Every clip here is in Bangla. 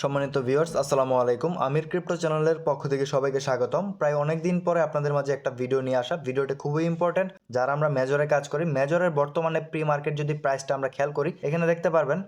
সম্মানিত ভিউয়ার্স আসসালামু আলাইকুম। আমির ক্রিপ্টো চ্যানেলের পক্ষ থেকে সবাইকে স্বাগতম। প্রায় অনেক দিন পরে আপনাদের মাঝে একটা ভিডিও নিয়ে আসা। ভিডিওটি খুবই ইম্পর্টেন্ট যারা আমরা মেজরে কাজ করি। মেজরের বর্তমানে প্রি মার্কেট যদি প্রাইসটা আমরা খেয়াল করি, এখানে দেখতে পারবেন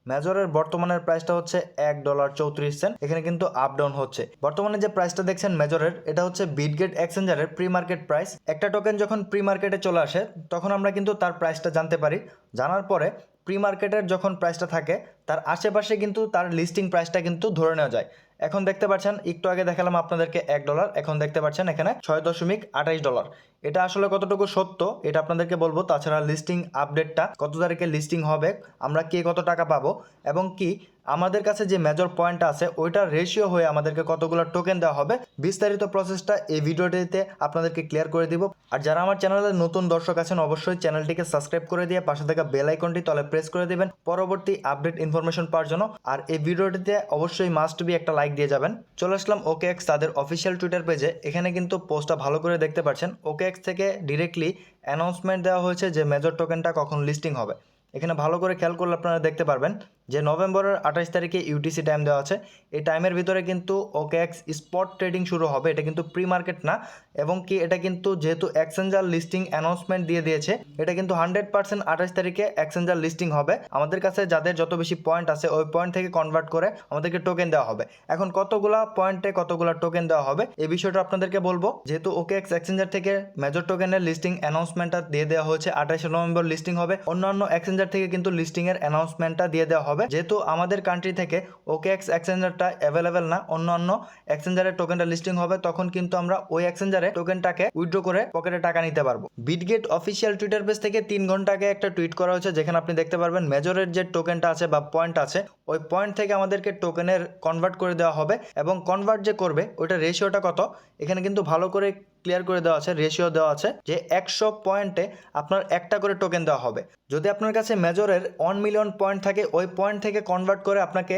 মেজরের বর্তমানের প্রাইসটা হচ্ছে $1.34। এখানে কিন্তু আপ ডাউন হচ্ছে। বর্তমানে যে প্রাইসটা দেখছেন মেজরের, এটা হচ্ছে বিটগেট এক্সচেঞ্জারের প্রি মার্কেট প্রাইস। একটা টোকেন যখন প্রি মার্কেটে চলে আসে তখন আমরা কিন্তু তার প্রাইসটা জানতে পারি। জানার পরে প্রি মার্কেটের যখন প্রাইসটা থাকে তার আশেপাশে কিন্তু তার লিস্টিং প্রাইসটা কিন্তু ধরে নেওয়া যায়। এখন দেখতে পাচ্ছেন, একটু আগে দেখালাম আপনাদেরকে $1, এখন দেখতে পাচ্ছেন এখানে $6.28। এটা আসলে কতটুকু সত্য এটা আপনাদেরকে বলবো। তাছাড়া লিস্টিং আপডেটটা কত তারিখে লিস্টিং হবে, আমরা কে কত টাকা পাবো, এবং কি আমাদের কাছে যে মেজর পয়েন্টটা আছে ওইটার রেশিও হয়ে আমাদেরকে কতগুলো টোকেন দেওয়া হবে, বিস্তারিত প্রসেসটা এই ভিডিওটিতে আপনাদেরকে ক্লিয়ার করে দিব। আর যারা আমার চ্যানেলে নতুন দর্শক আছেন অবশ্যই চ্যানেলটিকে সাবস্ক্রাইব করে দিয়ে পাশে থাকা বেল আইকনটি তলে প্রেস করে দিবেন পরবর্তী আপডেট ইনফরমেশন পাওয়ার জন্য। আর এই ভিডিওটিতে অবশ্যই মাস্ট বি একটা লাইক দিয়ে যাবেন। চলে আসলাম OKX তাদের অফিসিয়াল টুইটার পেজে। এখানে কিন্তু পোস্টটা ভালো করে দেখতে পাচ্ছেন। OKX থেকে ডিরেক্টলি অ্যানাউন্সমেন্ট দেওয়া হয়েছে যে মেজর টোকেনটা কখন লিস্টিং হবে। এখানে ভালো করে খেয়াল করলে আপনারা দেখতে পারবেন যে নভেম্বরের 28 তারিখে ইউটিসি টাইম দেওয়া আছে। এই টাইমের ভিতরে কিন্তু OKX স্পট ট্রেডিং শুরু হবে। এটা কিন্তু প্রি মার্কেট না, এবং কি এটা কিন্তু যেহেতু এক্সচেঞ্জার লিস্টিং অ্যানাউন্সমেন্ট দিয়ে দিয়েছে, এটা কিন্তু 100% 28 তারিখে এক্সচেঞ্জার লিস্টিং হবে। আমাদের কাছে যাদের যত বেশি পয়েন্ট আছে ওই পয়েন্ট থেকে কনভার্ট করে আমাদেরকে টোকেন দেওয়া হবে। এখন কতগুলা পয়েন্টে কতগুলা টোকেন দেওয়া হবে এই বিষয়টা আপনাদেরকে বলবো। যেহেতু OKX এক্সচেঞ্জার থেকে মেজর টোকেনের লিস্টিং অ্যানাউন্সমেন্টটা দিয়ে দেওয়া হয়েছে, 28 নভেম্বর লিস্টিং হবে। অন্যান্য এক্সচেঞ্জার থেকে কিন্তু লিস্টিং এর অ্যানাউন্সমেন্টটা দিয়ে দেওয়া হবে। যেহেতু আমাদের কান্ট্রি থেকে OKX এক্সচেঞ্জারটা অ্যাভেলেবেল না, অন্যান্য এক্সচেঞ্জারের টোকেনটা লিস্টিং হবে, তখন কিন্তু আমরা ওই এক্সচেঞ্জারে টোকেনটাকে উইথড্র করে পকেটে টাকা নিতে পারবো। বিটগেট অফিসিয়াল টুইটার পেজ থেকে 3 ঘন্টা আগে একটা টুইট করা হয়েছে, যেখানে আপনি দেখতে পারবেন মেজরের যে টোকেনটা আছে বা পয়েন্ট আছে ওই পয়েন্ট থেকে আমাদেরকে টোকেনের কনভার্ট করে দেওয়া হবে, এবং কনভার্ট যে করবে ওইটা রেশিওটা কত এখানে কিন্তু ভালো করে ক্লিয়ার করে দেওয়া আছে। রেশিও দেওয়া আছে যে 100 পয়েন্টে আপনার একটা করে টোকেন দেওয়া হবে। যদি আপনার কাছে মেজরের 1 মিলিয়ন পয়েন্ট থাকে ওই পয়েন্ট থেকে কনভার্ট করে আপনাকে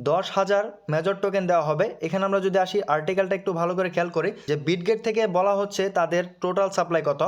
10,000 মেজর টোকেন দেওয়া হবে। এখানে আমরা যদি আসি আর্টিকেলটা একটু ভালো করে খেয়াল করি যে বিটগেট থেকে বলা হচ্ছে তাদের টোটাল সাপ্লাই কত।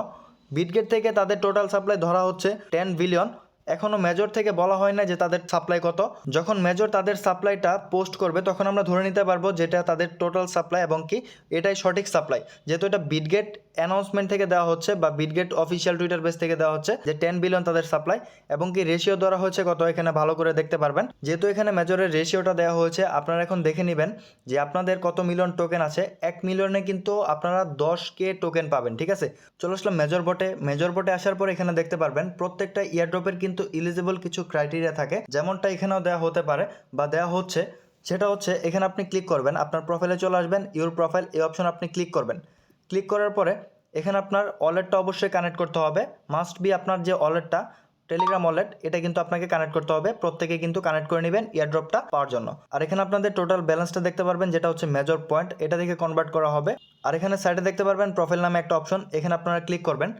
বিটগেট থেকে তাদের টোটাল সাপ্লাই ধরা হচ্ছে 10 বিলিয়ন। এখনও মেজর থেকে বলা হয় না যে তাদের সাপ্লাই কত। যখন মেজর তাদের সাপ্লাইটা পোস্ট করবে তখন আমরা ধরে নিতে পারবো যেটা তাদের টোটাল সাপ্লাই, এবং কি এটাই সঠিক সাপ্লাই। যেহেতু এটা বিটগেট অ্যানাউন্সমেন্ট থেকে দেওয়া হচ্ছে বা বিটগেট অফিসিয়াল টুইটার পেজ থেকে দেওয়া হচ্ছে যে 10 বিলিয়ন তাদের সাপ্লাই, এবং কি রেশিও ধরা হচ্ছে কত এখানে ভালো করে দেখতে পারবেন। যেহেতু এখানে মেজরের রেশিওটা দেওয়া হয়েছে, আপনারা এখন দেখে নেবেন যে আপনাদের কত মিলিয়ন টোকেন আছে। 1 মিলিয়নে কিন্তু আপনারা 10K টোকেন পাবেন। ঠিক আছে, চলে আসলাম মেজর বটে। মেজর বটে আসার পর এখানে দেখতে পারবেন প্রত্যেকটা ইয়ারড্রপের কিন্তু ইলিজিবল কিছু ক্রাইটেরিয়া থাকে, যেমনটা এখানেও দেওয়া হতে পারে বা দেওয়া হচ্ছে। সেটা হচ্ছে এখানে আপনি ক্লিক করবেন, আপনার প্রোফাইলে চলে আসবেন, ইউর প্রোফাইল এই অপশন আপনি ক্লিক করবেন। ক্লিক করার পরে এখানে আপনার ওয়ালেটটা অবশ্যই কানেক্ট করতে হবে। মাস্ট বি আপনার যে ওয়ালেটটা টেলিগ্রাম ওয়ালেট এটা কিন্তু আপনাকে কানেক্ট করতে হবে। প্রত্যেকে কিন্তু কানেক্ট করে নেবেন ইয়ারড্রপটা পাওয়ার জন্য। আর এখানে আপনাদের টোটাল ব্যালেন্সটা দেখতে পারবেন, যেটা হচ্ছে মেজর পয়েন্ট, এটা থেকে কনভার্ট করা হবে। আর এখানে সাইডে দেখতে পারবেন প্রোফাইল নামে একটা অপশন, এখানে আপনারা ক্লিক করবেন।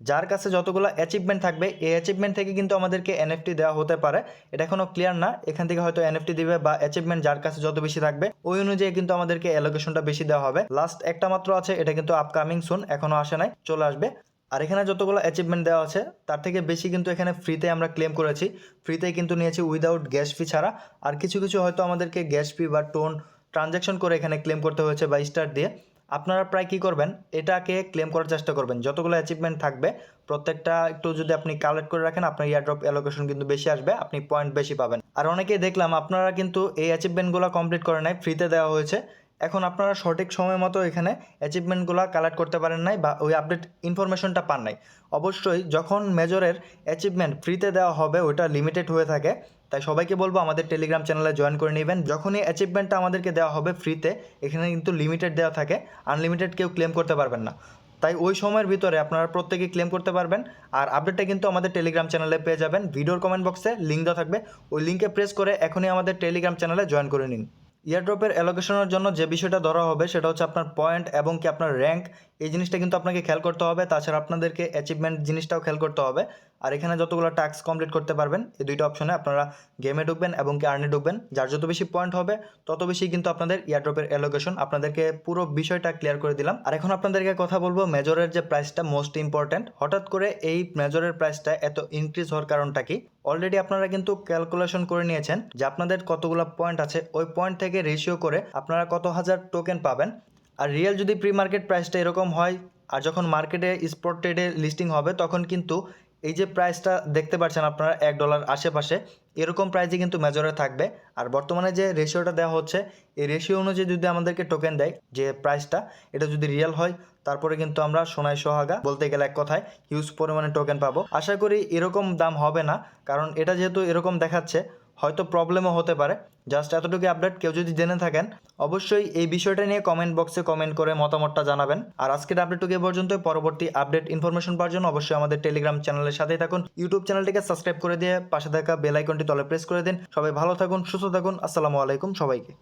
যার কাছে যতগুলো অ্যাচিভমেন্ট থাকবে এই অ্যাচিভমেন্ট থেকে কিন্তু আমাদেরকে NFT দেওয়া হতে পারে। এটা এখনও ক্লিয়ার না, এখান থেকে হয়তো NFT দিবে বা অ্যাচিভমেন্ট যার কাছে যত বেশি থাকবে ওই অনুযায়ী কিন্তু আমাদেরকে অ্যালোকেশনটা বেশি দেওয়া হবে। লাস্ট একটা মাত্র আছে, এটা কিন্তু আপকামিং সুন, এখনও আসে নাই, চলে আসবে। আর এখানে যতগুলো অ্যাচিভমেন্ট দেওয়া আছে তার থেকে বেশি কিন্তু এখানে ফ্রিতে আমরা ক্লেম করেছি। ফ্রিতেই কিন্তু নিয়েছি উইদাউট গ্যাস ফি ছাড়া। আর কিছু কিছু হয়তো আমাদেরকে গ্যাস ফি বা টোন ট্রানজ্যাকশন করে এখানে ক্লেম করতে হয়েছে বা স্টার দিয়ে। আপনারা প্রায় কী করবেন, এটাকে ক্লেম করার চেষ্টা করবেন। যতগুলো অ্যাচিভমেন্ট থাকবে প্রত্যেকটা একটু যদি আপনি কালেক্ট করে রাখেন আপনার ইয়ারড্রপ অ্যালোকেশন কিন্তু বেশি আসবে, আপনি পয়েন্ট বেশি পাবেন। আর অনেকেই দেখলাম আপনারা কিন্তু এই অ্যাচিভমেন্টগুলো কমপ্লিট করে নাই, ফ্রিতে দেওয়া হয়েছে। এখন আপনারা সঠিক সময় মতো এখানে অ্যাচিভমেন্টগুলো কালেক্ট করতে পারেন নাই বা ওই আপডেট ইনফরমেশনটা পান নাই। অবশ্যই যখন মেজরের অ্যাচিভমেন্ট ফ্রিতে দেওয়া হবে ওইটা লিমিটেড হয়ে থাকে, তাই সবাইকে বলবো আমাদের টেলিগ্রাম চ্যানেলে জয়েন করে নেবেন। যখনই অ্যাচিভমেন্টটা আমাদেরকে দেওয়া হবে ফ্রিতে, এখানে কিন্তু লিমিটেড দেওয়া থাকে, আনলিমিটেড কেউ ক্লেম করতে পারবেন না। তাই ওই সময়ের ভিতরে আপনারা প্রত্যেকেই ক্লেম করতে পারবেন। আর আপডেটটা কিন্তু আমাদের টেলিগ্রাম চ্যানেলে পেয়ে যাবেন। ভিডিওর কমেন্ট বক্সে লিঙ্ক দেওয়া থাকবে, ওই লিঙ্কে প্রেস করে এখনই আমাদের টেলিগ্রাম চ্যানেলে জয়েন করে নিন। ইয়ারড্রপের অ্যালোকেশনের জন্য যে বিষয়টা ধরা হবে সেটা হচ্ছে আপনার পয়েন্ট এবং কি আপনার র্যাঙ্ক, এই জিনিসটা কিন্তু আপনাকে খেয়াল করতে হবে। তাছাড়া আপনাদেরকে অ্যাচিভমেন্ট জিনিসটাও খেয়াল করতে হবে। আর এখানে যতগুলো টাস্ক কমপ্লিট করতে পারবেন এই দুইটা অপশনে আপনারা গেমে ঢুকবেন এবং কি আর্নে ঢুকবেন। যার যত বেশি পয়েন্ট হবে তত বেশি কিন্তু আপনাদের ইয়ারড্রপের অ্যালোকেশন। আপনাদেরকে পুরো বিষয়টা ক্লিয়ার করে দিলাম। আর এখন আপনাদেরকে কথা বলবো মেজরের যে প্রাইসটা মোস্ট ইম্পর্ট্যান্ট। হঠাৎ করে এই মেজরের প্রাইসটা এত ইনক্রিজ হওয়ার কারণটা কি? অলরেডি আপনারা কিন্তু ক্যালকুলেশন করে নিয়েছেন যে আপনাদের কতগুলো পয়েন্ট আছে, ওই পয়েন্ট থেকে রেশিও করে আপনারা কত হাজার টোকেন পাবেন। আর রিয়েল যদি প্রি মার্কেট প্রাইসটা এরকম হয় আর যখন মার্কেটে স্পট ট্রেডে লিস্টিং হবে তখন কিন্তু এই যে প্রাইসটা দেখতে পাচ্ছেন আপনারা $1 আশেপাশে, এরকম প্রাইসে কিন্তু মেজরে থাকবে। আর বর্তমানে যে রেশিওটা দেওয়া হচ্ছে এই রেশিও অনুযায়ী যদি আমাদেরকে টোকেন দেয় যে প্রাইসটা, এটা যদি রিয়েল হয় তারপরে কিন্তু আমরা সোনায় সোহাগা বলতে গেলে এক কথায় হিউজ পরিমাণে টোকেন পাবো। আশা করি এরকম দাম হবে না, কারণ এটা যেহেতু এরকম দেখাচ্ছে হয়তো প্রবলেমও হতে পারে। জাস্ট এতটুকু আপডেট, কেউ যদি জেনে থাকেন অবশ্যই এই বিষয়টা নিয়ে কমেন্ট বক্সে কমেন্ট করে মতামতটা জানাবেন। আর আজকের আপডেটটুকু এ পর্যন্ত। পরবর্তী আপডেট ইনফরমেশন পাওয়ার জন্য অবশ্যই আমাদের টেলিগ্রাম চ্যানেলের সাথেই থাকুন। ইউটিউব চ্যানেলটিকে সাবস্ক্রাইব করে দিয়ে পাশে থাকা বেল আইকনটি তলে প্রেস করে দিন। সবাই ভালো থাকুন, সুস্থ থাকুন। আসসালামু আলাইকুম সবাইকে।